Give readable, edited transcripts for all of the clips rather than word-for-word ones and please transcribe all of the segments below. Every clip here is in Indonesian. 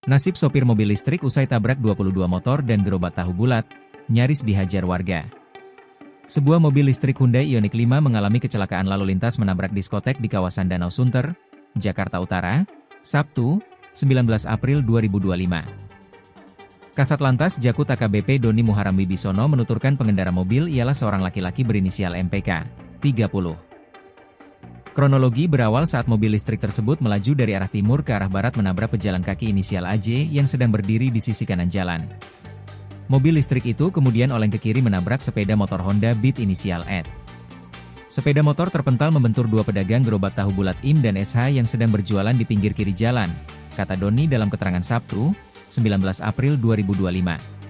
Nasib sopir mobil listrik usai tabrak 22 motor dan gerobak tahu bulat, nyaris dihajar warga. Sebuah mobil listrik Hyundai Ioniq 5 mengalami kecelakaan lalu lintas menabrak diskotek di kawasan Danau Sunter, Jakarta Utara, Sabtu, 19 April 2025. Kasat Lantas Jakut AKBP Doni Muharam Wibisono menuturkan pengendara mobil ialah seorang laki-laki berinisial MPK, 30. Kronologi berawal saat mobil listrik tersebut melaju dari arah timur ke arah barat menabrak pejalan kaki inisial AJ yang sedang berdiri di sisi kanan jalan. Mobil listrik itu kemudian oleng ke kiri menabrak sepeda motor Honda Beat inisial Ed. Sepeda motor terpental membentur dua pedagang gerobak tahu bulat IM dan SH yang sedang berjualan di pinggir kiri jalan, kata Doni dalam keterangan Sabtu, 19 April 2025.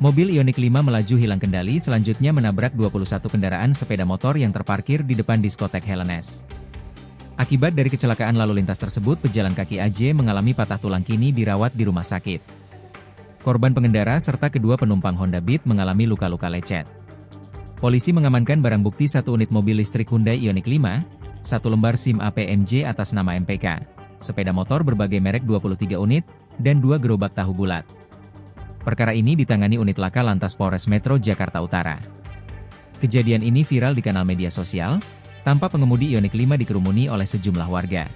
Mobil Ioniq 5 melaju hilang kendali selanjutnya menabrak 21 kendaraan sepeda motor yang terparkir di depan diskotek Helenes. Akibat dari kecelakaan lalu lintas tersebut pejalan kaki AJ mengalami patah tulang kini dirawat di rumah sakit. Korban pengendara serta kedua penumpang Honda Beat mengalami luka-luka lecet. Polisi mengamankan barang bukti satu unit mobil listrik Hyundai Ioniq 5, satu lembar SIM APMJ atas nama MPK, sepeda motor berbagai merek 23 unit, dan dua gerobak tahu bulat. Perkara ini ditangani unit laka Lantas Polres Metro Jakarta Utara. Kejadian ini viral di kanal media sosial, tampak pengemudi Ioniq 5 dikerumuni oleh sejumlah warga.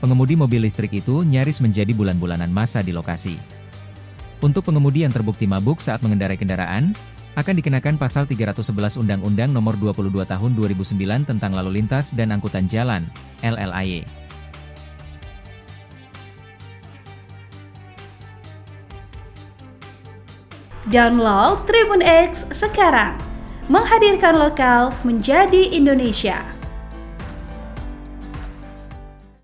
Pengemudi mobil listrik itu nyaris menjadi bulan-bulanan masa di lokasi. Untuk pengemudi yang terbukti mabuk saat mengendarai kendaraan, akan dikenakan pasal 311 Undang-Undang Nomor 22 Tahun 2009 tentang Lalu Lintas dan Angkutan Jalan, LLAY. Download Tribun X sekarang, menghadirkan lokal menjadi Indonesia.